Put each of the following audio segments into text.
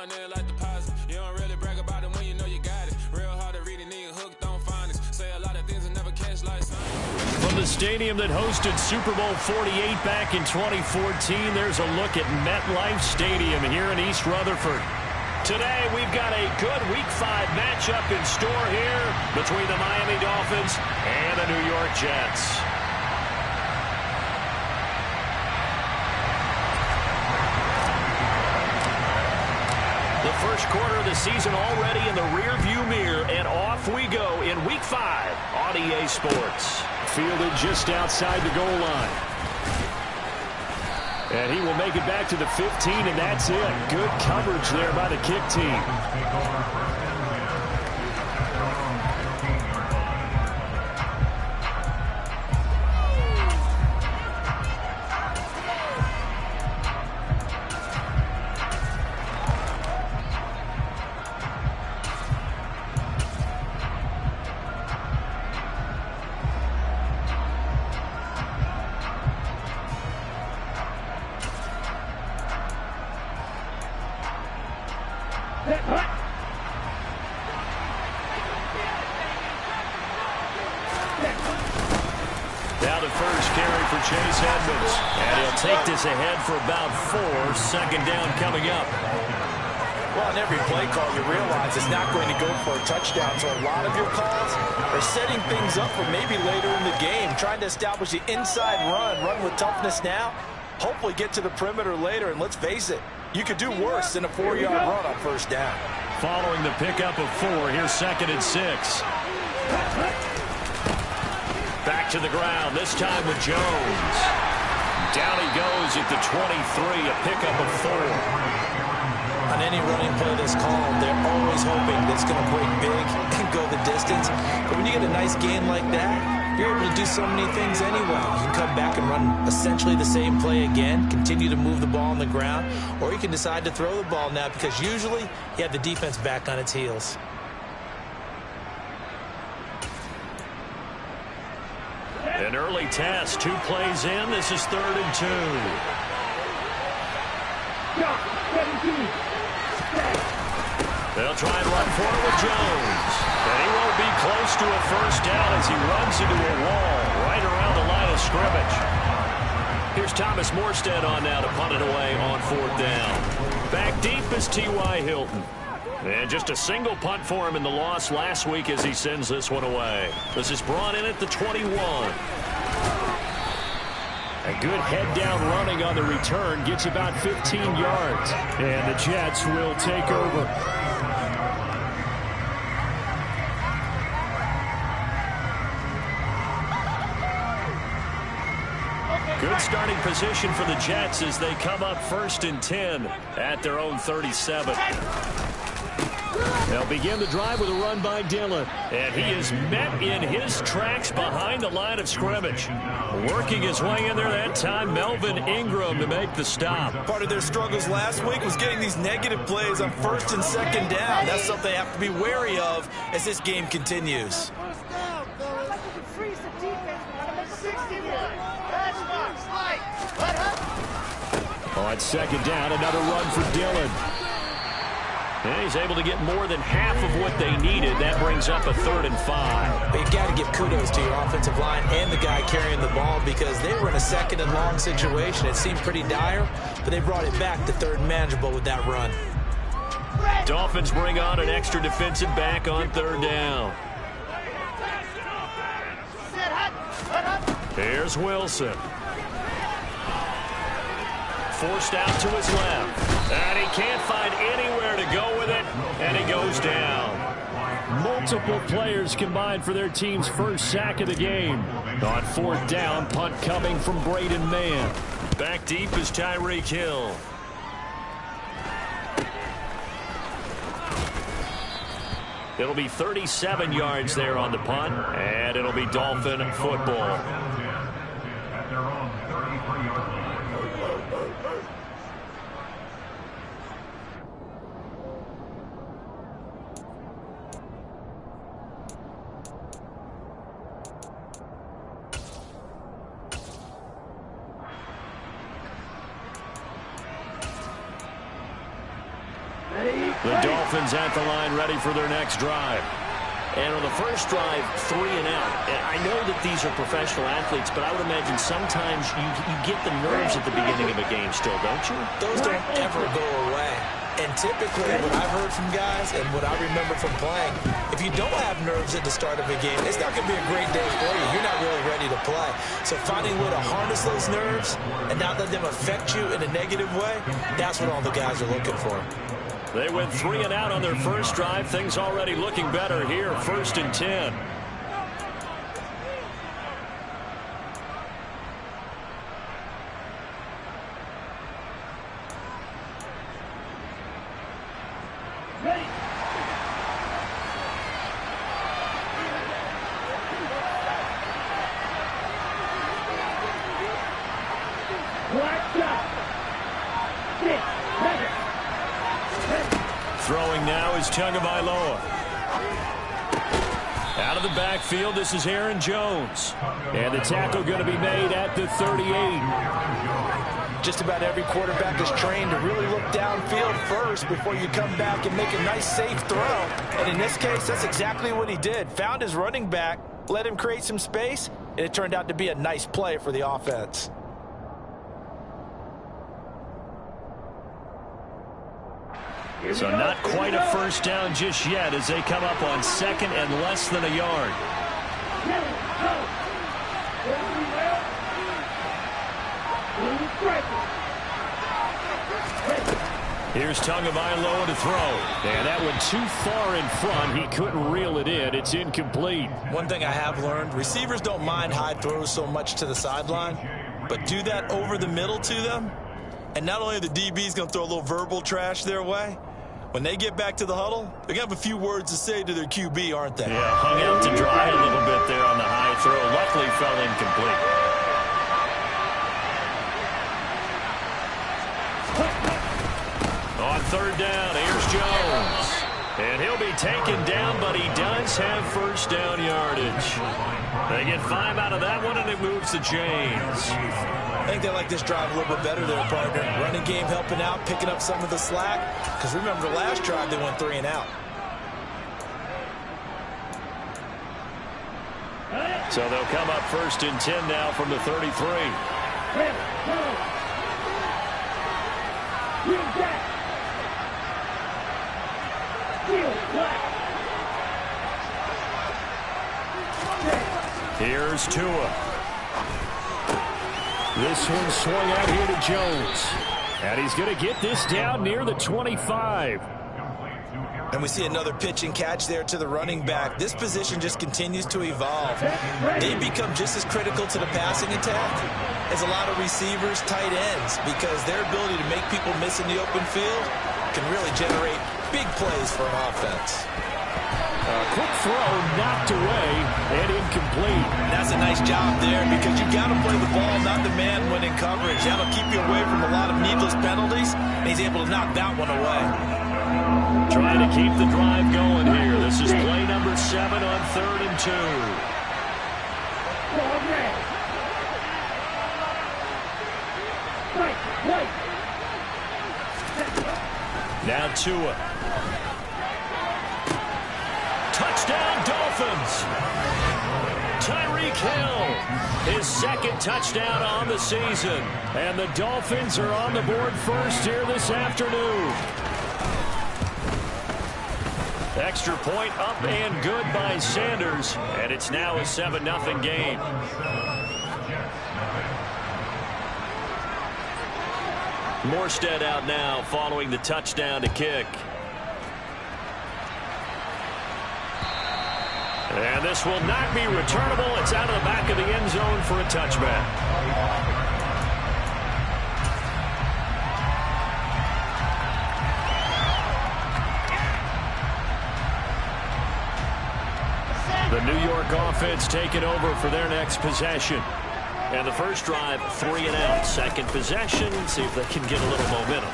going in like deposit. You don't really brag about it when you know you got it. Real hard to read a nigga hooked on finance. Say a lot of things and never catch like sign. From the stadium that hosted Super Bowl 48 back in 2014, there's a look at MetLife Stadium here in East Rutherford. Today, we've got a good Week 5 matchup in store here between the Miami Dolphins and the New York Jets. The first quarter of the season already in the rearview mirror, and off we go in Week 5 on EA Sports. Fielded just outside the goal line. And he will make it back to the 15, and that's it. Good coverage there by the kick team. Now the first carry for Chase Edmonds. And he'll take this ahead for about 4. Second down coming up. Well, on every play call, you realize it's not going to go for a touchdown. So a lot of your calls are setting things up for maybe later in the game, trying to establish the inside run with toughness now, hopefully get to the perimeter later. And let's face it, you could do worse than a 4-yard run on first down. Following the pickup of 4, here's 2nd and 6. Back to the ground, this time with Jones. Down he goes at the 23, a pickup of 4. On any running play that's called, they're always hoping that it's going to break big and go the distance. But when you get a nice gain like that, you're able to do so many things anyway. You can come back and run essentially the same play again, continue to move the ball on the ground, or you can decide to throw the ball now because usually you have the defense back on its heels. An early test, 2 plays in. This is 3rd and 2. They'll try and run for it with Jones. And he won't be close to a first down as he runs into a wall right around the line of scrimmage. Here's Thomas Morstead on now to punt it away on 4th down. Back deep is T.Y. Hilton. And just a single punt for him in the loss last week as he sends this one away. This is brought in at the 21. A good head-down running on the return gets about 15 yards. And the Jets will take over. Good starting position for the Jets as they come up 1st and 10 at their own 37. They'll begin the drive with a run by Dillon. And he is met in his tracks behind the line of scrimmage. Working his way in there that time, Melvin Ingram to make the stop. Part of their struggles last week was getting these negative plays on 1st and 2nd down. That's something they have to be wary of as this game continues. On 2nd down, another run for Dillon. And he's able to get more than half of what they needed. That brings up a 3rd and 5. But you've got to give kudos to your offensive line and the guy carrying the ball because they were in a 2nd and long situation. It seemed pretty dire, but they brought it back to 3rd and manageable with that run. Dolphins bring on an extra defensive back on 3rd down. Here's Wilson. Forced out to his left. And he can't find anywhere to go with it. And he goes down. Multiple players combined for their team's first sack of the game. On 4th down, punt coming from Braden Mann. Back deep is Tyreek Hill. It'll be 37 yards there on the punt. And it'll be Dolphin football. At their own 33-yard line. The Dolphins at the line ready for their next drive. And on the first drive, 3 and out. And I know that these are professional athletes, but I would imagine sometimes you get the nerves at the beginning of a game still, don't you? Those don't ever go away. And typically, what I've heard from guys and what I remember from playing, if you don't have nerves at the start of a game, it's not going to be a great day for you. You're not really ready to play. So finding a way to harness those nerves and not let them affect you in a negative way, that's what all the guys are looking for. They went 3 and out on their first drive. Things already looking better here. 1st and 10. Throwing now is Tagovailoa. Out of the backfield, this is Aaron Jones. And the tackle going to be made at the 38. Just about every quarterback is trained to really look downfield first before you come back and make a nice, safe throw. And in this case, that's exactly what he did. Found his running back, let him create some space, and it turned out to be a nice play for the offense. So not quite a first down just yet as they come up on 2nd and less than a yard. Here's Tagovailoa to throw. And that went too far in front. He couldn't reel it in. It's incomplete. One thing I have learned, receivers don't mind high throws so much to the sideline, but do that over the middle to them, and not only are the DBs going to throw a little verbal trash their way, when they get back to the huddle, they're going to have a few words to say to their QB, aren't they? Yeah, hung out to dry a little bit there on the high throw. Luckily fell incomplete. On 3rd down, here's Jones. And he'll be taken down, but he does have first down yardage. They get 5 out of that one, and it moves the chains. I think they like this drive a little bit better there, partner. Running game helping out, picking up some of the slack. Because remember, the last drive they went 3 and out. So they'll come up 1st and 10 now from the 33. Here's Tua. This one swung out here to Jones. And he's going to get this down near the 25. And we see another pitch and catch there to the running back. This position just continues to evolve. They become just as critical to the passing attack as a lot of receivers, tight ends, because their ability to make people miss in the open field can really generate big plays for an offense. A quick throw knocked away and incomplete. That's a nice job there because you got to play the ball, not the man when in coverage. That'll keep you away from a lot of needless penalties, and he's able to knock that one away. Trying to keep the drive going here. This is play number 7 on 3rd and 2. Now Tua. Touchdown, Dolphins. Tyreek Hill, his 2nd touchdown on the season. And the Dolphins are on the board first here this afternoon. Extra point up and good by Sanders. And it's now a 7-0 game. Morstead out now following the touchdown to kick. And this will not be returnable. It's out of the back of the end zone for a touchback. The New York offense taking over for their next possession. And the first drive, 3 and out. 2nd possession, see if they can get a little momentum.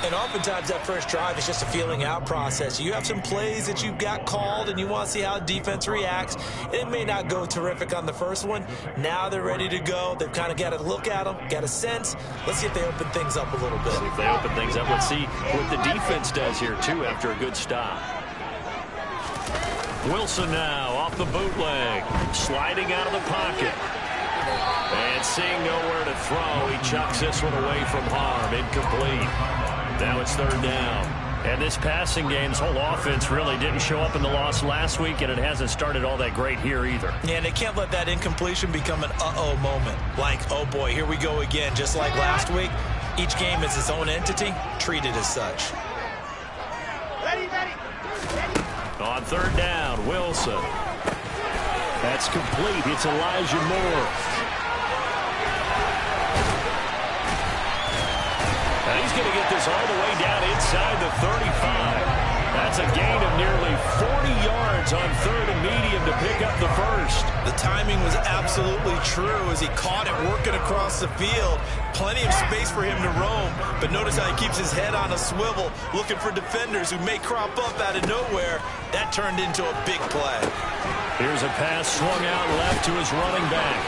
And oftentimes that first drive is just a feeling out process. You have some plays that you've got called and you want to see how defense reacts. It may not go terrific on the first one. Now they're ready to go. They've kind of got to look at them, got a sense. Let's see if they open things up a little bit. See if they open things up. Let's see what the defense does here, too, after a good stop. Wilson now off the bootleg, sliding out of the pocket. And seeing nowhere to throw, he chucks this one away from harm. Incomplete. Now it's third down. And this passing game's whole offense really didn't show up in the loss last week, and it hasn't started all that great here either. Yeah, and they can't let that incompletion become an uh-oh moment. Like, oh boy, here we go again. Just like last week, each game is its own entity, treated as such. On third down, Wilson. That's complete. It's Elijah Moore. And he's going to get this all the way down inside the 35. That's a gain of nearly 40 yards on third and medium to pick up the first. The timing was absolutely true as he caught it working across the field. Plenty of space for him to roam, but notice how he keeps his head on a swivel, looking for defenders who may crop up out of nowhere. That turned into a big play. Here's a pass swung out left to his running back.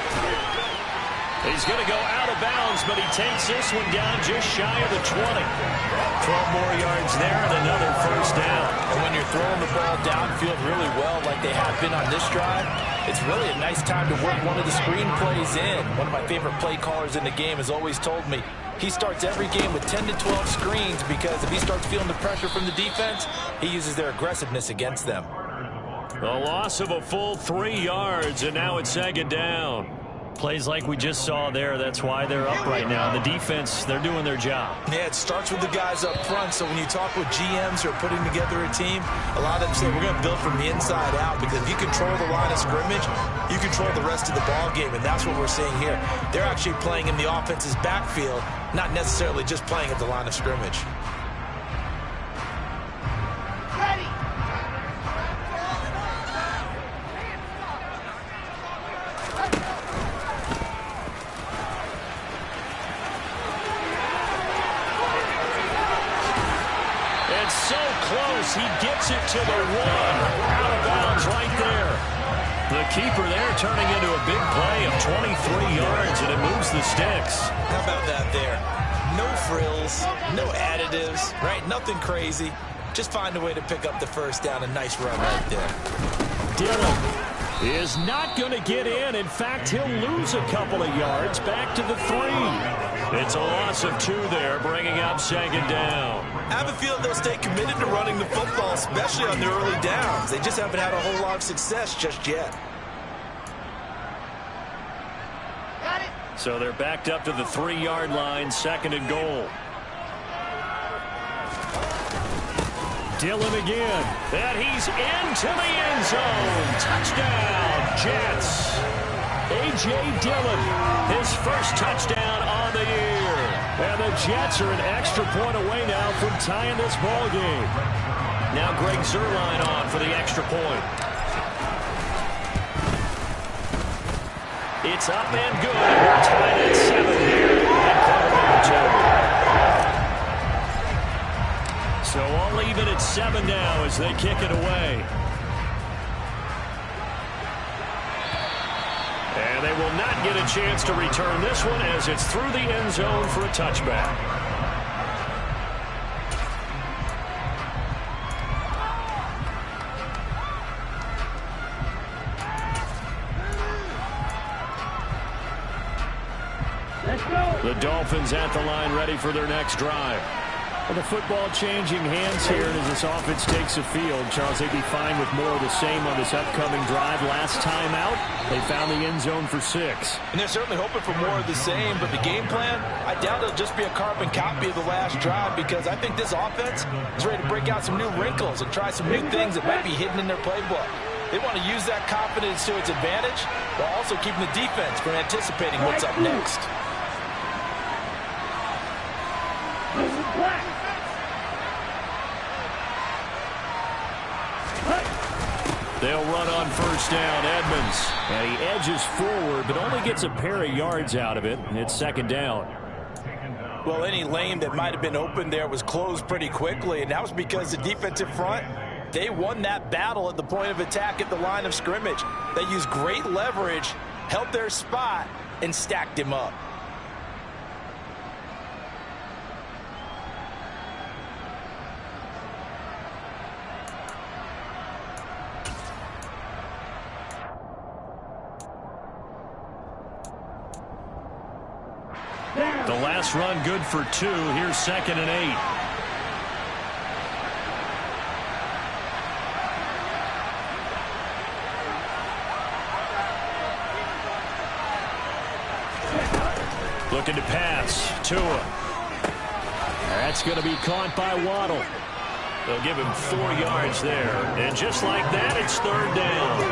He's going to go out of bounds, but he takes this one down just shy of the 20. 12 more yards there and another first down. And when you're throwing the ball downfield really well like they have been on this drive, it's really a nice time to work one of the screen plays in. One of my favorite play callers in the game has always told me he starts every game with 10 to 12 screens because if he starts feeling the pressure from the defense, he uses their aggressiveness against them. A loss of a full 3 yards, and now it's second down. Plays like we just saw there, that's why they're up right now. The defense, they're doing their job. Yeah, it starts with the guys up front, so when you talk with GMs who are putting together a team, a lot of them say we're going to build from the inside out because if you control the line of scrimmage, you control the rest of the ball game, and that's what we're seeing here. They're actually playing in the offense's backfield, not necessarily just playing at the line of scrimmage. He gets it to the 1. Out of bounds right there. The keeper there turning into a big play of 23 yards, and it moves the sticks. How about that there? No frills, no additives, right? Nothing crazy. Just find a way to pick up the first down. A nice run right there. Dillon is not going to get in. In fact, he'll lose a couple of yards back to the 3. It's a loss of 2 there, bringing up second down. I have a feeling they'll stay committed to running the football, especially on their early downs. They just haven't had a whole lot of success just yet. So they're backed up to the 3-yard line, second and goal. Dillon again, and he's into the end zone. Touchdown, Jets. A.J. Dillon, his first touchdown on the year. And the Jets are an extra point away now from tying this ball game. Now Greg Zuerlein on for the extra point. It's up and good. We're tied at 7 here in quarter number 2. So all even at 7 now as they kick it away. And they will not get a chance to return this one as it's through the end zone for a touchback. The Dolphins at the line ready for their next drive. Well, the football changing hands here as this offense takes the field. Charles, they'd be fine with more of the same on this upcoming drive. Last time out, they found the end zone for 6. And they're certainly hoping for more of the same, but the game plan, I doubt it'll just be a carbon copy of the last drive because I think this offense is ready to break out some new wrinkles and try some new things that might be hidden in their playbook. They want to use that confidence to its advantage while also keeping the defense from anticipating what's up next. They'll run on first down, Edmonds. And he edges forward, but only gets a pair of yards out of it. And it's second down. Well, any lane that might have been open there was closed pretty quickly, and that was because the defensive front, they won that battle at the point of attack at the line of scrimmage. They used great leverage, held their spot, and stacked him up. The last run good for 2. Here's 2nd and 8. Looking to pass. Tua. That's going to be caught by Waddle. They'll give him 4 yards there. And just like that, it's 3rd down.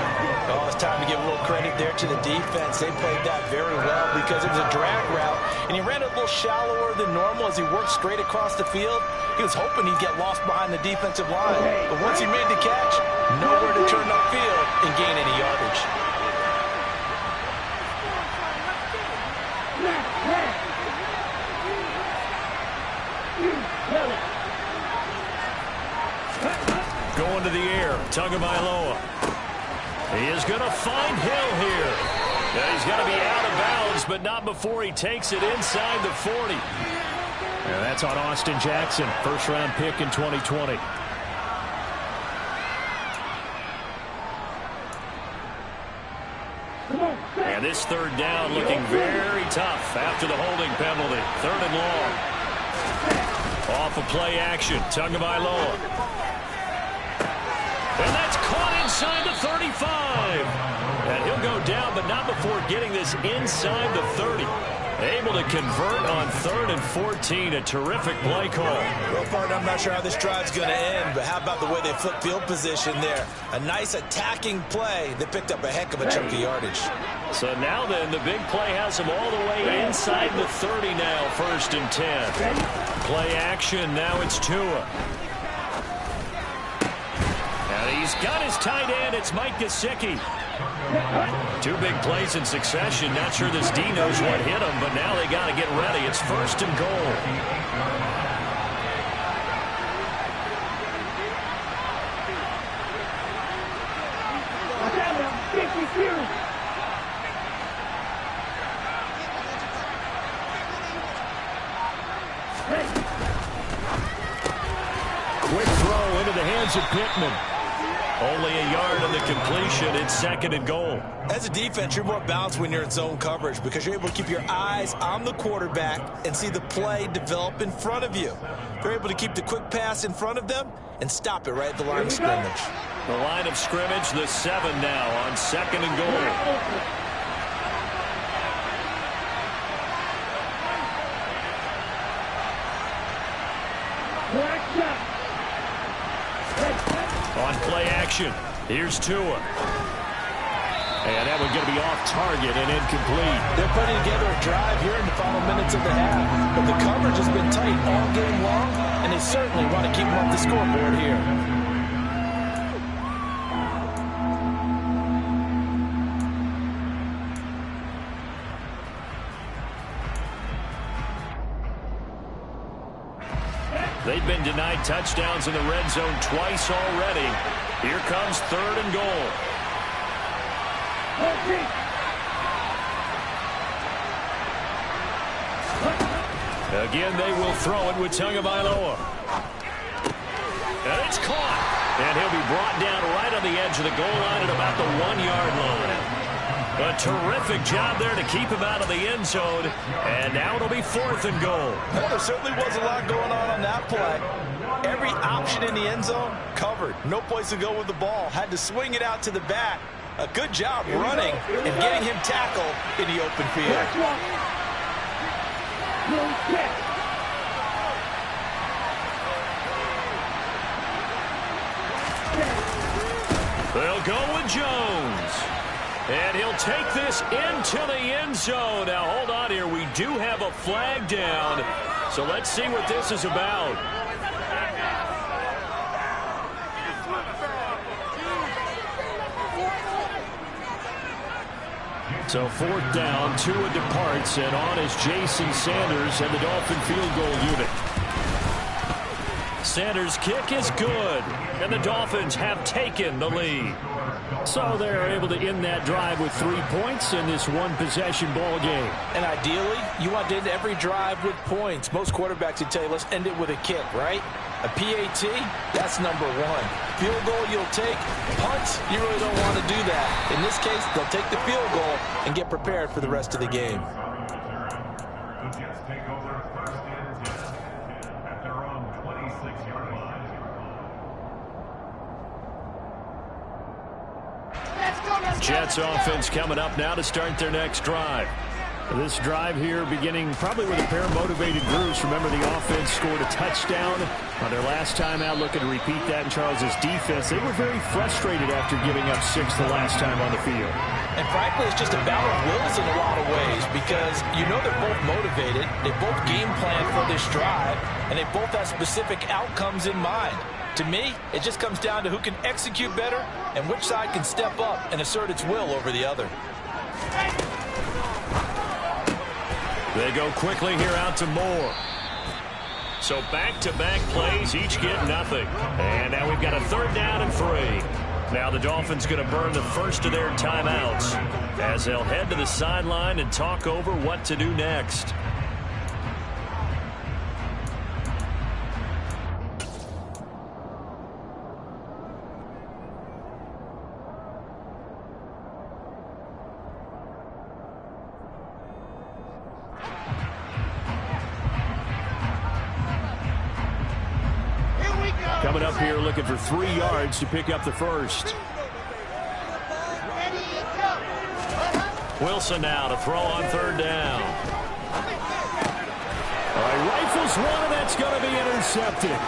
Oh, it's time to give a little credit there to the defense. They played that very well because it was a drag route, and he ran a little shallower than normal as he worked straight across the field. He was hoping he'd get lost behind the defensive line. But once he made the catch, nowhere to turn upfield and gain any yardage. Going to the air. Tagovailoa. He is going to find Hill here. Yeah, he's going to be out of bounds, but not before he takes it inside the 40. Yeah, that's on Austin Jackson, first-round pick in 2020. And this 3rd down looking very tough after the holding penalty. 3rd and long. Off of play action. Tagovailoa. And that's caught inside the 35. And he'll go down, but not before getting this inside the 30. Able to convert on 3rd and 14. A terrific play call. Well, partner, I'm not sure how this drive's going to end, but how about the way they flip field position there? A nice attacking play. They picked up a heck of a chunk of yardage. So now then, the big play has him all the way inside the 30 now, 1st and 10. Play action. Now it's Tua. And he's got his tight end. It's Mike Gesicki. 2 big plays in succession. Not sure this D knows what hit him, but now they got to get ready. It's 1st and goal. Quick throw into the hands of Pittman. Only a yard on the completion. It's 2nd and goal. As a defense, you're more balanced when you're in zone coverage because you're able to keep your eyes on the quarterback and see the play develop in front of you. You're able to keep the quick pass in front of them and stop it right at the line of scrimmage. The line of scrimmage, the 7 now on 2nd and goal. On play action, here's Tua. And that one going to be off target and incomplete. They're putting together a drive here in the final minutes of the half, but the coverage has been tight all game long, and they certainly want to keep them off the scoreboard here. They've been denied touchdowns in the red zone twice already. Here comes 3rd and goal. Again, they will throw it with Tagovailoa. And it's caught. And he'll be brought down right on the edge of the goal line at about the 1-yard line. A terrific job there to keep him out of the end zone. And now it'll be 4th and goal. Well, there certainly was a lot going on that play. Every option in the end zone covered. No place to go with the ball. Had to swing it out to the back. A good job running and getting him tackled in the open field. They'll go with Jones. And he'll take this into the end zone. Now, hold on here. We do have a flag down. So let's see what this is about. So 4th down, Tua departs, and on is Jason Sanders and the Dolphin field goal unit. Sanders' kick is good, and the Dolphins have taken the lead. So they're able to end that drive with 3 points in this one-possession ball game. And ideally, you want to end every drive with points. Most quarterbacks would tell you, let's end it with a kick, right? A PAT, that's number one. Field goal you'll take. Punts, you really don't want to do that. In this case, they'll take the field goal and get prepared for the rest of the game. The Jets take over 1st and 10 at their own 26-yard line. Jets offense coming up now to start their next drive. This drive here beginning probably with a pair of motivated groups. Remember, the offense scored a touchdown on their last time out, looking to repeat that in Charles's defense. They were very frustrated after giving up 6 the last time on the field. And frankly, it's just a battle of wills in a lot of ways because you know they're both motivated. They both game plan for this drive, and they both have specific outcomes in mind. To me, it just comes down to who can execute better and which side can step up and assert its will over the other. They go quickly here out to Moore. So back-to-back plays, each get nothing. And now we've got a 3rd down and 3. Now the Dolphins going to burn the first of their timeouts as they'll head to the sideline and talk over what to do next. Coming up here looking for 3 yards to pick up the first. Wilson now to throw on 3rd down. All right, rifles one, and that's going to be intercepted.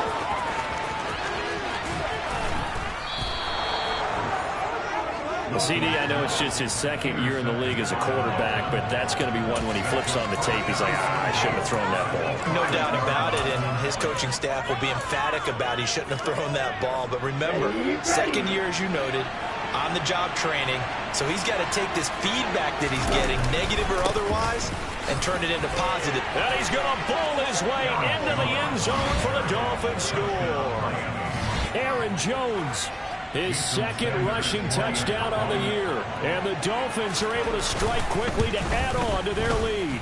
CD, I know it's just his 2nd year in the league as a quarterback, but that's going to be one when he flips on the tape. He's like, I shouldn't have thrown that ball. No doubt about it, and his coaching staff will be emphatic about he shouldn't have thrown that ball. But remember, 2nd year, as you noted, on-the-job training, so he's got to take this feedback that he's getting, negative or otherwise, and turn it into positive. And he's going to bowl his way into the end zone for the Dolphins score. Aaron Jones, his 2nd rushing touchdown on the year. And the Dolphins are able to strike quickly to add on to their lead.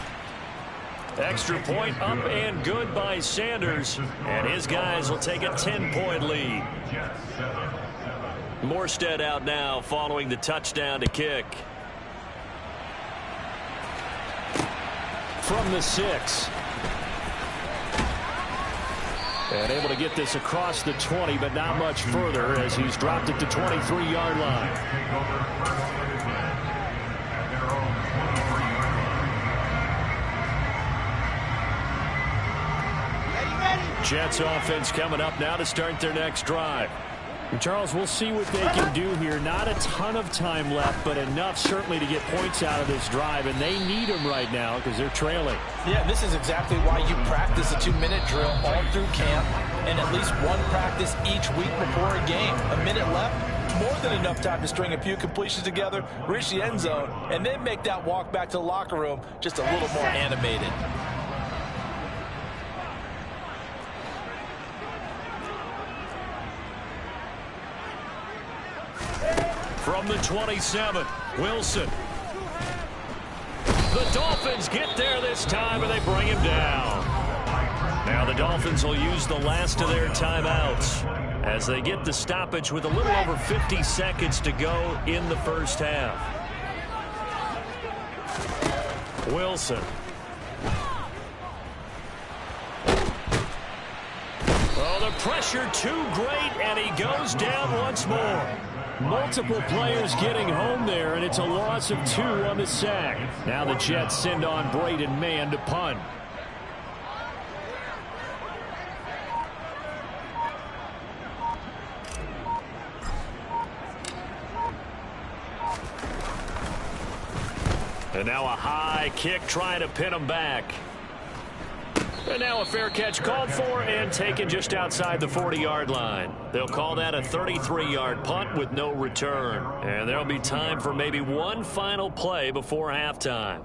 Extra point up and good by Sanders. And his guys will take a 10-point lead. Morstead out now following the touchdown to kick. From the 6. And able to get this across the 20, but not much further as he's dropped it to 23-yard line. Jets offense coming up now to start their next drive. And Charles, we'll see what they can do here. Not a ton of time left, but enough certainly to get points out of this drive, and they need them right now because they're trailing. Yeah, this is exactly why you practice a 2-minute drill all through camp and at least one practice each week before a game. A minute left, more than enough time to string a few completions together, reach the end zone, and then make that walk back to the locker room just a little more animated. From the 27, Wilson. The Dolphins get there this time, and they bring him down. Now the Dolphins will use the last of their timeouts as they get the stoppage with a little over 50 seconds to go in the first half. Wilson. Oh, the pressure too great, and he goes down once more. Multiple players getting home there, and it's a loss of 2 on the sack. Now the Jets send on Braden Mann to punt. And now a high kick trying to pin him back. And now a fair catch called for and taken just outside the 40-yard line. They'll call that a 33-yard punt with no return. And there'll be time for maybe one final play before halftime.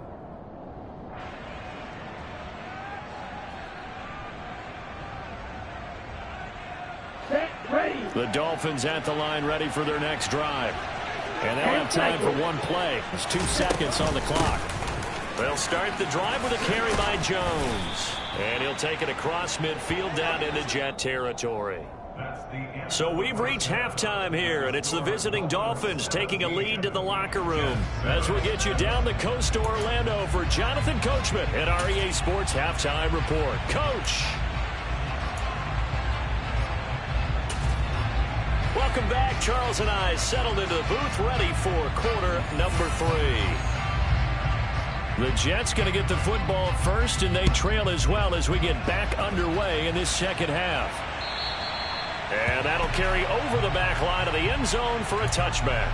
The Dolphins at the line ready for their next drive. And they'll have time for one play. There's 2 seconds on the clock. They'll start the drive with a carry by Jones. And he'll take it across midfield down into Jet territory. So we've reached halftime here, and it's the visiting Dolphins taking a lead to the locker room. As we'll get you down the coast to Orlando for Jonathan Coachman at our EA Sports Halftime Report. Coach. Welcome back. Charles and I settled into the booth ready for quarter number 3. The Jets going to get the football first, and they trail as well as we get back underway in this second half. And that'll carry over the back line of the end zone for a touchback.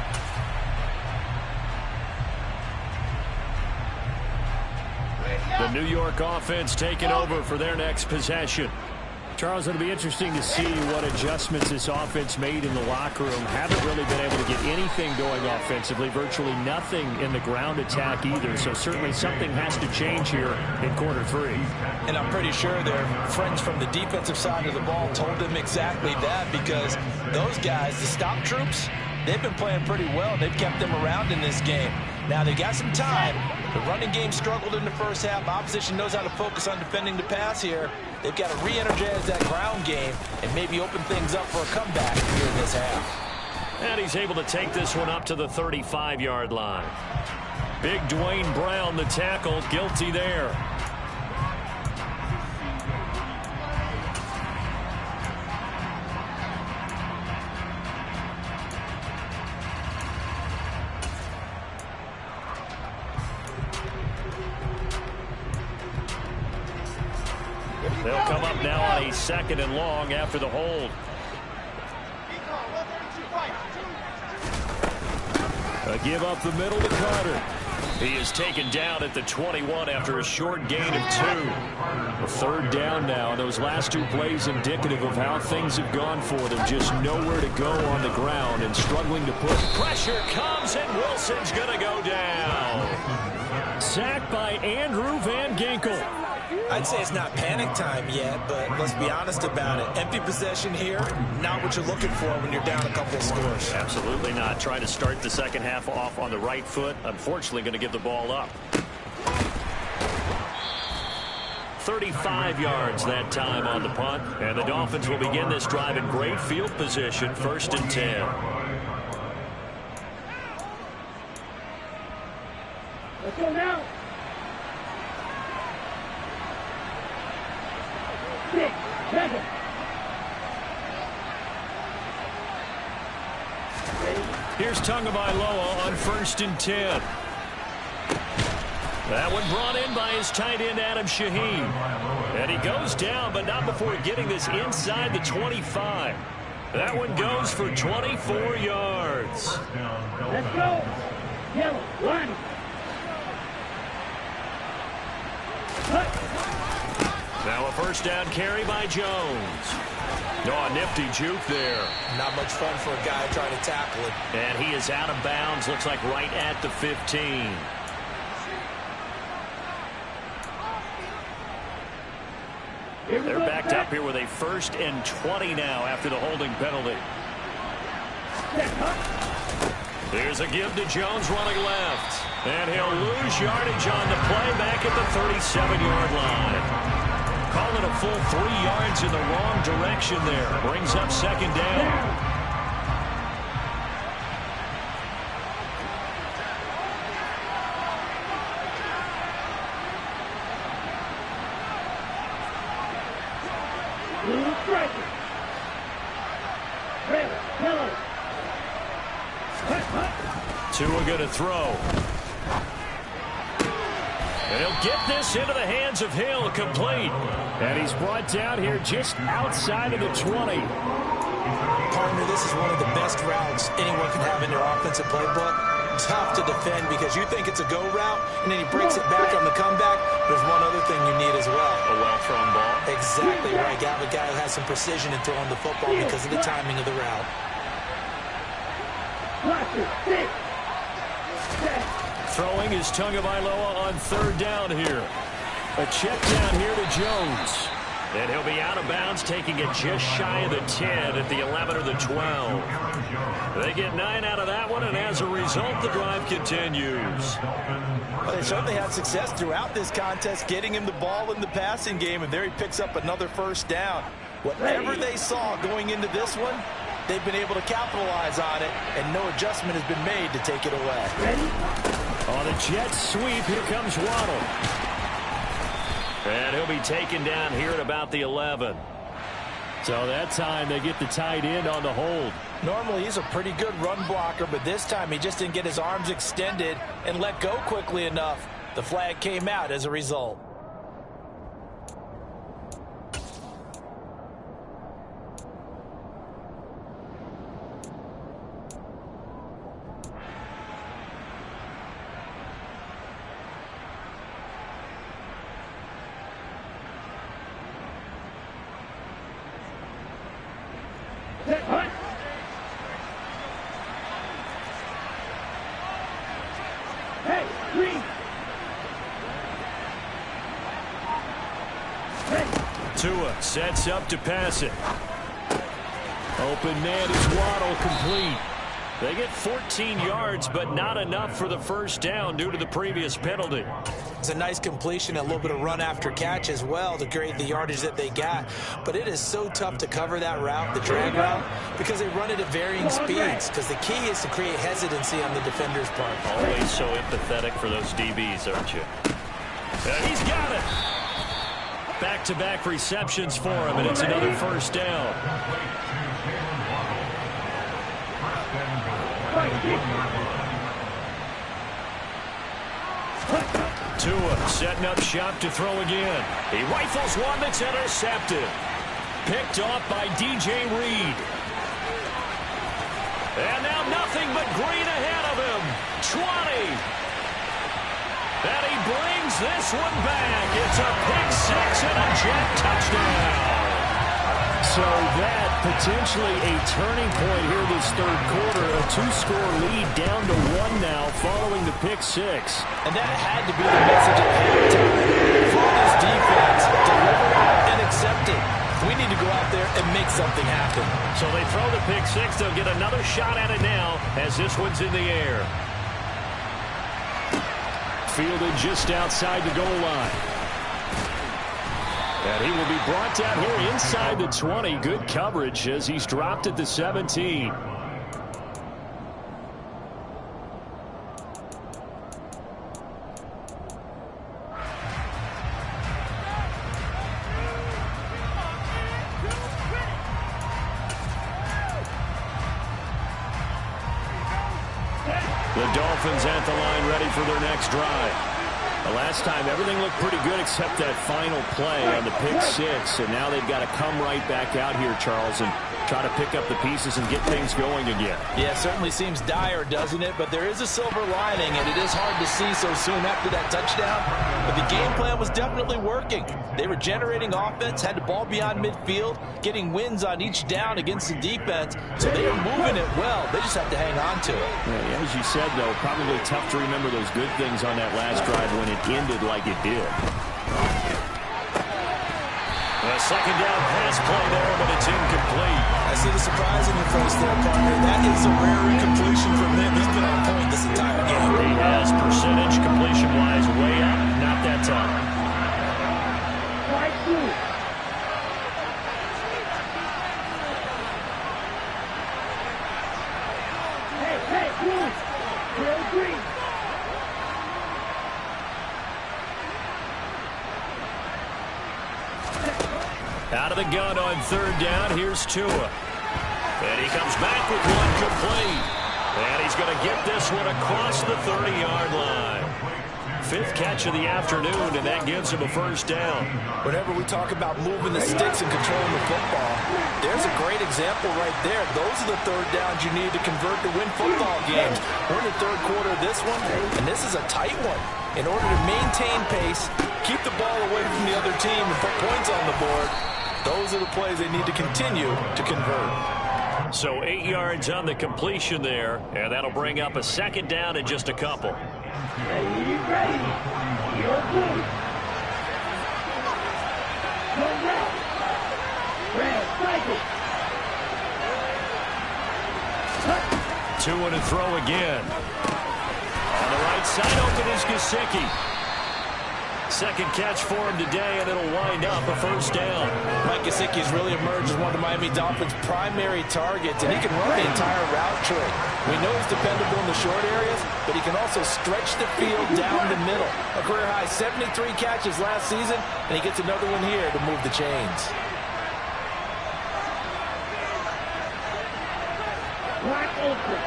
The New York offense taking over for their next possession. Charles, it'll be interesting to see what adjustments this offense made in the locker room. Haven't really been able to get anything going offensively, virtually nothing in the ground attack either. So certainly something has to change here in quarter 3. And I'm pretty sure their friends from the defensive side of the ball told them exactly that, because those guys, the stop troops, they've been playing pretty well. They've kept them around in this game. Now they got some time. The running game struggled in the first half. Opposition knows how to focus on defending the pass here. They've got to re-energize that ground game and maybe open things up for a comeback here in this half. And he's able to take this one up to the 35-yard line. Big Dwayne Brown, the tackle, guilty there. They'll come up now on a 2nd and long after the hold. A give up the middle to Carter. He is taken down at the 21 after a short gain of 2. A 3rd down now, and those last 2 plays indicative of how things have gone for them. Just nowhere to go on the ground and struggling to put. Pressure comes, and Wilson's going to go down. Sacked by Andrew Van Ginkel. I'd say it's not panic time yet, but let's be honest about it. Empty possession here, not what you're looking for when you're down a couple of scores. Absolutely not. Trying to start the second half off on the right foot. Unfortunately, going to give the ball up. 35 yards that time on the punt. And the Dolphins will begin this drive in great field position, 1st and 10. Let's go now. 6, 7. Here's Tagovailoa on 1st and 10. That one brought in by his tight end, Adam Shaheen. And he goes down, but not before getting this inside the 25. That one goes for 24 yards. Let's go. Yellow, 1. Now a 1st down carry by Jones. Oh, a nifty juke there. Not much fun for a guy trying to tackle it. And he is out of bounds, looks like right at the 15. They're backed up here with a 1st and 20 now after the holding penalty. Here's a give to Jones running left. And he'll lose yardage on the play back at the 37-yard line. Call it a full 3 yards in the wrong direction there. Brings up 2nd down. Tua going to throw. And he'll get this into the hands of Hill, complete. And he's brought down here just outside of the 20. Partner, this is one of the best routes anyone can have in their offensive playbook. Tough to defend because you think it's a go route, and then he breaks it back on the comeback. There's one other thing you need as well. A well-thrown ball. Exactly right. Got a guy who has some precision in throwing the football because of the timing of the route. Throwing is Tagovailoa on third down here. A check down here to Jones. And he'll be out of bounds, taking it just shy of the 10 at the 11 or the 12. They get 9 out of that one, and as a result, the drive continues. Well, they certainly had success throughout this contest, getting him the ball in the passing game, and there he picks up another first down. Whatever they saw going into this one, they've been able to capitalize on it, and no adjustment has been made to take it away. On a jet sweep, here comes Waddle. And he'll be taken down here at about the 11. So that time they get the tight end on the hold. Normally he's a pretty good run blocker, but this time he just didn't get his arms extended and let go quickly enough. The flag came out as a result. Tua sets up to pass it. Open man is Waddle, complete. They get 14 yards, but not enough for the first down due to the previous penalty. It's a nice completion, a little bit of run after catch as well to create the yardage that they got. But it is so tough to cover that route, the drag route, because they run it at varying speeds. Because the key is to create hesitancy on the defender's part. Always so empathetic for those DBs, aren't you? He's got it. Back-to-back receptions for him, and it's another first down. Tua setting up shop to throw again. He rifles one that's intercepted. Picked off by DJ Reed. And now nothing but green ahead of him. 20. And he brings this one back. It's a pick six and a jet touchdown. So that potentially a turning point here this third quarter. A two-score lead down to 1 now following the pick six. And that had to be the message at halftime. For this defense, deliver and accept it. We need to go out there and make something happen. So they throw the pick six. They'll get another shot at it now as this one's in the air. Fielded just outside the goal line. And he will be brought down here inside the 20. Good coverage as he's dropped at the 17. The Dolphins at the line ready for their next drive. The last time, everything looked pretty good except that final play on the pick six. And now they've got to come right back out here, Charles, and try to pick up the pieces and get things going again. Yeah, it certainly seems dire, doesn't it? But there is a silver lining, and it is hard to see so soon after that touchdown. But the game plan was definitely working. They were generating offense, had the ball beyond midfield, getting wins on each down against the defense. So they are moving it well. They just have to hang on to it. Yeah, as you said, though, probably tough to remember those good things on that last drive when it ended like it did. A second down pass play there, but it's incomplete. I see the surprise in your face there, partner. That is a rare incompletion from him. He's been on point this entire game. He has percentage completion-wise way up. Not that time. Out of the gun on third down, here's Tua. And he comes back with one complete. And he's going to get this one across the 30-yard line. fifth catch of the afternoon, and that gives him a first down. Whenever we talk about moving the sticks and controlling the football, there's a great example right there. Those are the third downs you need to convert to win football games. We're in the third quarter of this one, and this is a tight one. In order to maintain pace, keep the ball away from the other team, and put points on the board, those are the plays they need to continue to convert. So 8 yards on the completion there, and that'll bring up a second down in just a couple. Ready, ready. Your point. Go route. Red, cycle. Two and a throw again. On the right side, open is Gesicki. Second catch for him today, and it'll wind up a first down. Mike Gesicki has really emerged as one of the Miami Dolphins' primary targets, and he can run the entire route tree. We know he's dependable in the short areas, but he can also stretch the field down the middle. A career-high 73 catches last season, and he gets another one here to move the chains. Wide open.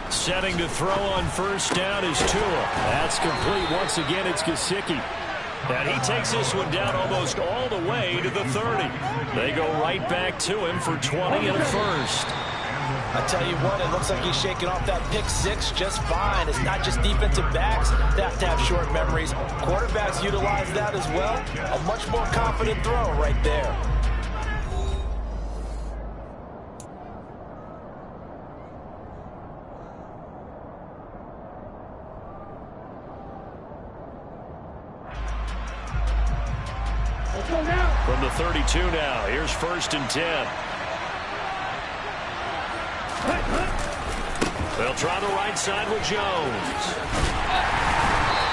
Setting to throw on first down is Tua. That's complete. Once again, it's Gesicki. And he takes this one down almost all the way to the 30. They go right back to him for 20 and a first. I tell you what, it looks like he's shaking off that pick six just fine. It's not just defensive backs that have to have short memories. Quarterbacks utilize that as well. A much more confident throw right there. From the 32 now, here's 1st and 10. They'll try the right side with Jones.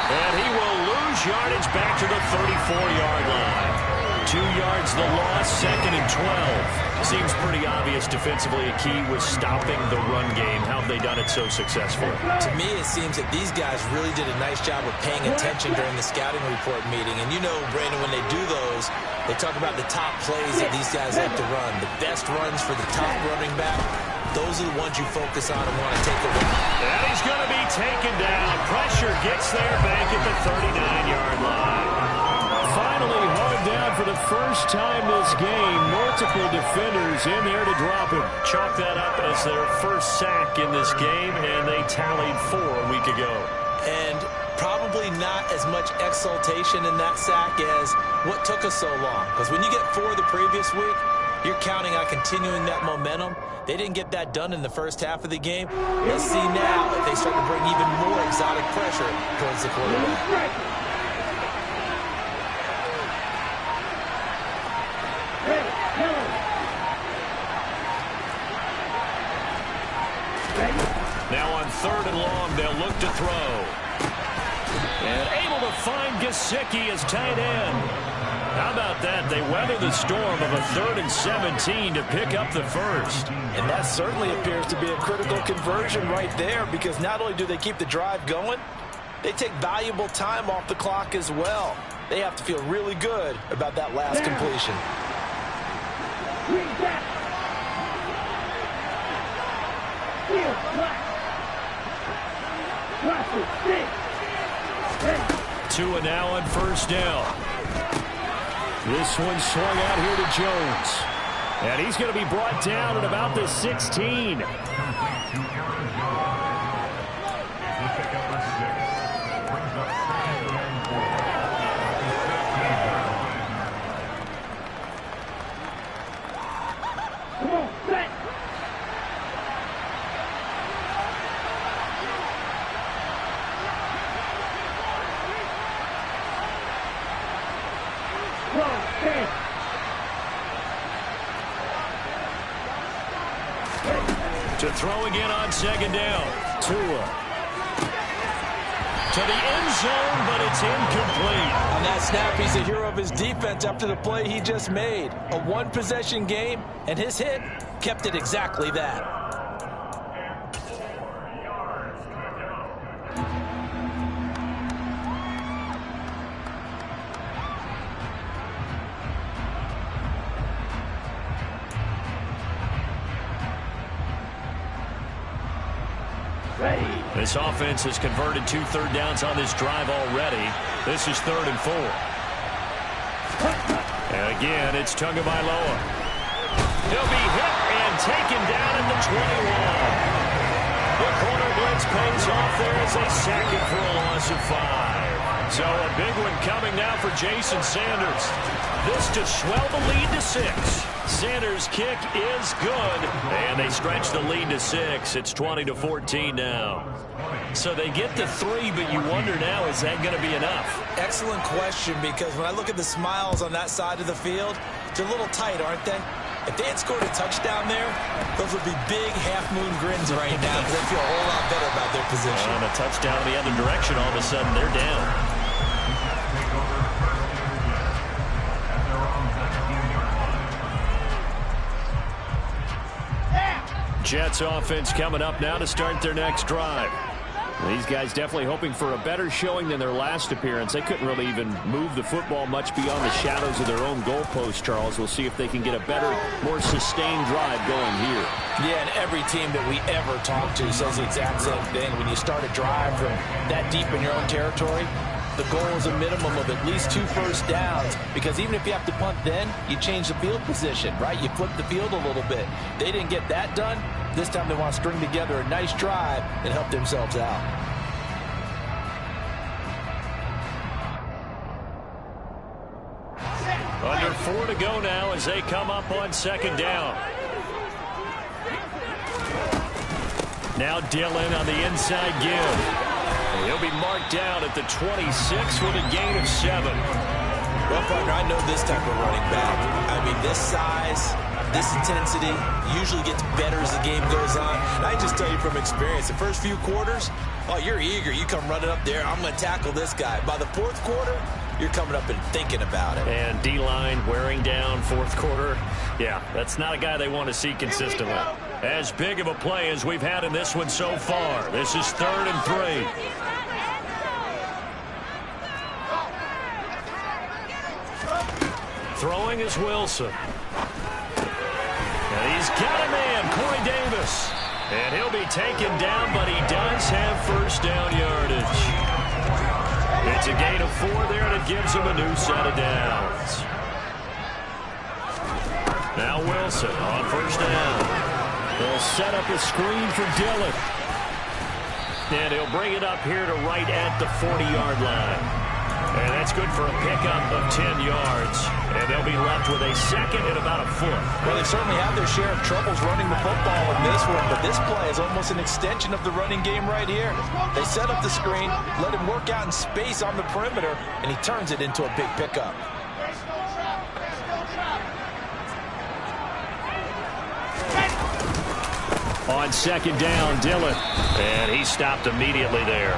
And he will lose yardage back to the 34-yard line. 2 yards the loss, 2nd and 12. Seems pretty obvious defensively a key was stopping the run game. How have they done it so successfully? To me, it seems that these guys really did a nice job of paying attention during the scouting report meeting. And you know, Brandon, when they do those, they talk about the top plays that these guys like to run. The best runs for the top running back, those are the ones you focus on and want to take away. And he's going to be taken down. Pressure gets there back at the 39-yard line. Finally hauled down for the first time this game. Multiple defenders in there to drop him. Chalk that up as their first sack in this game, and they tallied 4 a week ago. And probably not as much exultation in that sack as what took us so long. Because when you get 4 the previous week, you're counting on continuing that momentum. They didn't get that done in the first half of the game. Let's see now if they start to bring even more exotic pressure towards the quarterback. Now on 3rd and long, they'll look to throw. And able to find Gesicki as tight end. How about that? They weather the storm of a 3rd and 17 to pick up the first. And that certainly appears to be a critical conversion right there, because not only do they keep the drive going, they take valuable time off the clock as well. They have to feel really good about that last completion. Tua now on first down. This one swung out here to Jones. And he's going to be brought down at about the 16. To throw again on 2nd down. Tua. To the end zone, but it's incomplete. On that snap, he's a hero of his defense after the play he just made. A one-possession game, and his hit kept it exactly that. Ready. This offense has converted 2 third downs on this drive already. This is 3rd and 4. And again, it's Tagovailoa. He'll be hit and taken down at the 21. The corner blitz pays off there as they sack it for a loss of 5. So a big one coming now for Jason Sanders. This to swell the lead to 6. Sanders' kick is good, and they stretch the lead to 6. It's 20-14 now. So they get to 3, but you wonder now, is that going to be enough? Excellent question, because when I look at the smiles on that side of the field, they're a little tight, aren't they? If they had scored a touchdown there, those would be big half-moon grins right now because they feel a whole lot better about their position. And a touchdown the other direction, all of a sudden they're down. Jets offense coming up now to start their next drive. These guys definitely hoping for a better showing than their last appearance. They couldn't really even move the football much beyond the shadows of their own goalpost, Charles. We'll see if they can get a better, more sustained drive going here. Yeah, and every team that we ever talk to says the exact same thing. When you start a drive from that deep in your own territory, the goal is a minimum of at least 2 first downs, because even if you have to punt then, you change the field position, right? You flip the field a little bit. They didn't get that done. This time they want to string together a nice drive and help themselves out. Under 4 to go now as they come up on 2nd down. Now Dillon on the inside give. He'll be marked down at the 26 with a gain of 7. Well, partner, I know this type of running back. I mean, this size, this intensity usually gets better as the game goes on. And I just tell you from experience, the first few quarters, oh, you're eager. You come running up there, I'm going to tackle this guy. By the 4th quarter, you're coming up and thinking about it. And D-line wearing down 4th quarter. Yeah, that's not a guy they want to see consistently. As big of a play as we've had in this one so far. This is 3rd and 3. Throwing is Wilson. And he's got a man, Corey Davis. And he'll be taken down, but he does have first down yardage. It's a gain of 4 there, and it gives him a new set of downs. Now Wilson on first down. They'll set up a screen for Dillon. And he'll bring it up here to right at the 40-yard line. And that's good for a pickup of 10 yards. And they'll be left with a 2nd and about a foot. Well, they certainly have their share of troubles running the football in this one, but this play is almost an extension of the running game right here. They set up the screen, let him work out in space on the perimeter, and he turns it into a big pickup. On 2nd down, Dillon. And he stopped immediately there.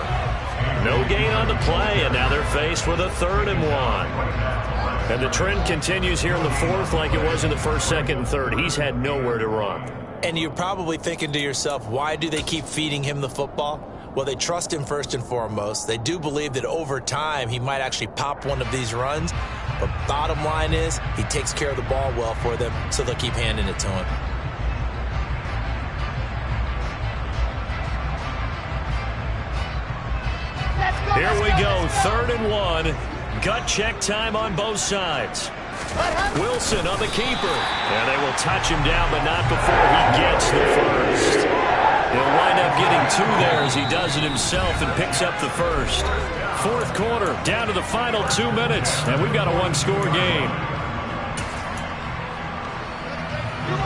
No gain on the play, and now they're faced with a 3rd and 1. And the trend continues here in the 4th like it was in the 1st, 2nd, and 3rd. He's had nowhere to run. And you're probably thinking to yourself, why do they keep feeding him the football? Well, they trust him first and foremost. They do believe that over time he might actually pop one of these runs. But bottom line is he takes care of the ball well for them, so they'll keep handing it to him. Here we go, 3rd and 1. Gut check time on both sides. Wilson on the keeper. And they will touch him down, but not before he gets the first. He'll wind up getting 2 there as he does it himself and picks up the first. 4th quarter, down to the final 2 minutes, and we've got a 1-score game.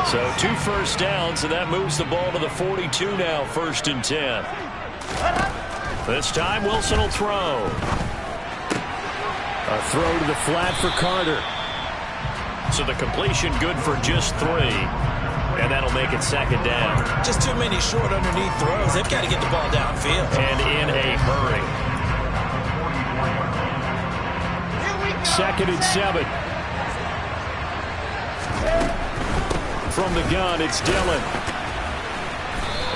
So 2 first downs, and that moves the ball to the 42 now, 1st and 10. This time, Wilson will throw. A throw to the flat for Carter. So the completion good for just 3. And that'll make it 2nd down. Just too many short underneath throws. They've got to get the ball downfield. And in a hurry. 2nd and 7. From the gun, it's Dillon.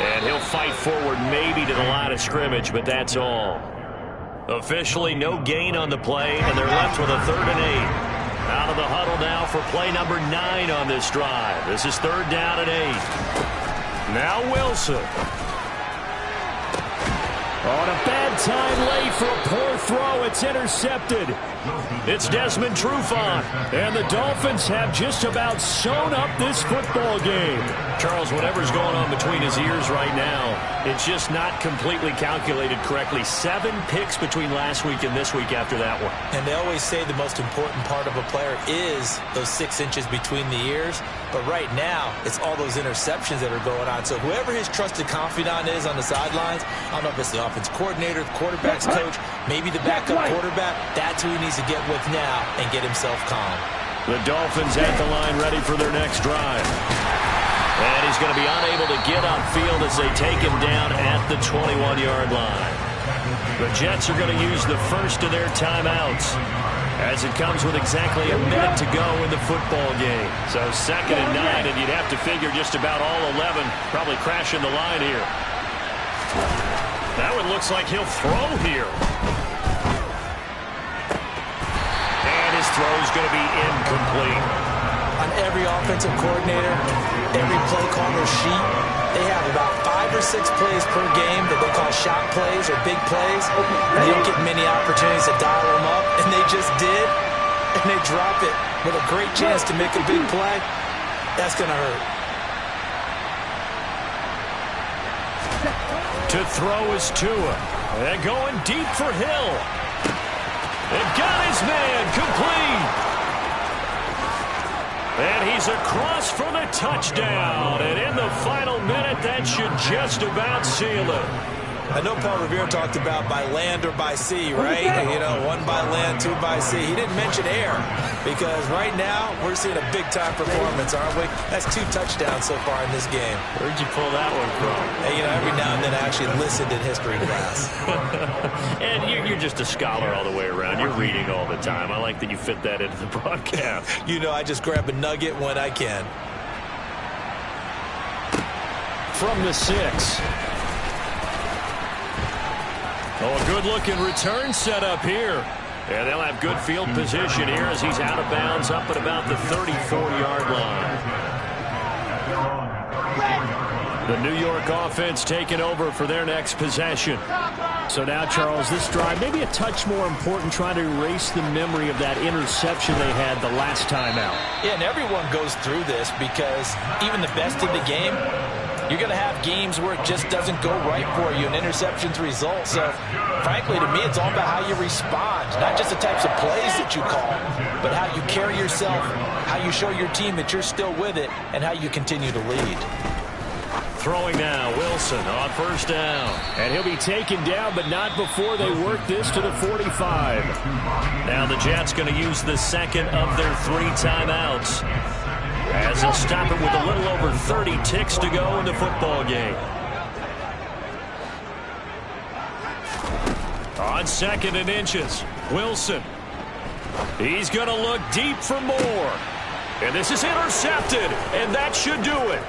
And he'll fight forward maybe to the line of scrimmage, but that's all. Officially no gain on the play, and they're left with a 3rd and 8. Out of the huddle now for play number 9 on this drive. This is 3rd down and 8. Now Wilson. On a bad time late for a poor throw. It's intercepted. It's Desmond Trufant. And the Dolphins have just about sewn up this football game. Charles, whatever's going on between his ears right now, it's just not completely calculated correctly. 7 picks between last week and this week after that one. And they always say the most important part of a player is those 6 inches between the ears. But right now, it's all those interceptions that are going on. So whoever his trusted confidant is on the sidelines, I don't know if it's the offense coordinator, the quarterback's coach, maybe the backup quarterback, that's who he needs to get with now and get himself calm. The Dolphins at the line ready for their next drive. And he's going to be unable to get upfield as they take him down at the 21-yard line. The Jets are going to use the first of their timeouts as it comes with exactly a minute to go in the football game. So 2nd and 9, and you'd have to figure just about all 11 probably crashing the line here. That one looks like he'll throw here. And his throw's going to be incomplete. On every offensive coordinator, every play caller sheet, they have about 5 or 6 plays per game that they call shot plays or big plays. And they don't get many opportunities to dial them up, and they just did. And they drop it with a great chance to make a big play. That's going to hurt. To throw is Tua. And going deep for Hill. And got his man complete. And he's across for the touchdown. And in the final minute, that should just about seal it. I know Paul Revere talked about by land or by sea, right? You know, 1 by land, 2 by sea. He didn't mention air because right now we're seeing a big-time performance, aren't we? That's 2 touchdowns so far in this game. Where'd you pull that one from? Hey, you know, every now and then I actually listened in history class. And you're just a scholar all the way around. You're reading all the time. I like that you fit that into the broadcast. You know, I just grab a nugget when I can. From the 6. Oh, a good-looking return set up here. And they'll have good field position here as he's out of bounds up at about the 34-yard line. The New York offense taking over for their next possession. So now, Charles, this drive maybe a touch more important, trying to erase the memory of that interception they had the last time out. Yeah, and everyone goes through this because even the best in the game, you're going to have games where it just doesn't go right for you and interceptions result. So, frankly, to me, it's all about how you respond, not just the types of plays that you call, but how you carry yourself, how you show your team that you're still with it, and how you continue to lead. Throwing now, Wilson on 1st down. And he'll be taken down, but not before they work this to the 45. Now the Jets going to use the 2nd of their 3 timeouts, as they'll stop it with a little over 30 ticks to go in the football game. On 2nd and inches, Wilson. He's going to look deep for more. And this is intercepted, and that should do it.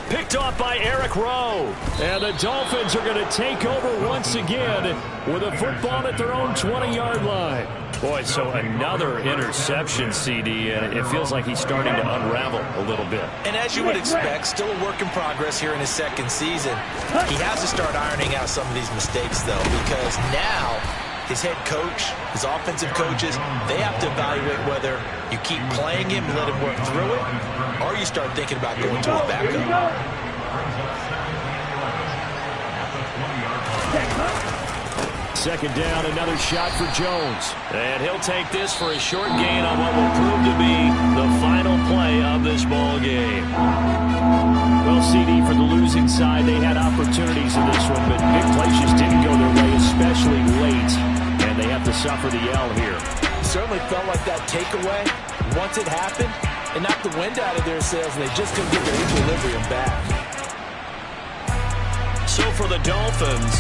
Picked off by Eric Rowe. And the Dolphins are going to take over once again with a football at their own 20-yard line. Boy, so another interception, CD, and it feels like he's starting to unravel a little bit. And as you would expect, still a work in progress here in his 2nd season. He has to start ironing out some of these mistakes, though, because now his head coach, his offensive coaches, they have to evaluate whether you keep playing him, let him work through it, or you start thinking about going to a backup. 2nd down, another shot for Jones. And he'll take this for a short gain on what will prove to be the final play of this ball game. Well, CD, for the losing side, they had opportunities in this one, but big plays just didn't go their way, especially late. And they have to suffer the L here. It certainly felt like that takeaway, once it happened, it knocked the wind out of their sails, and they just couldn't get their equilibrium back. So for the Dolphins,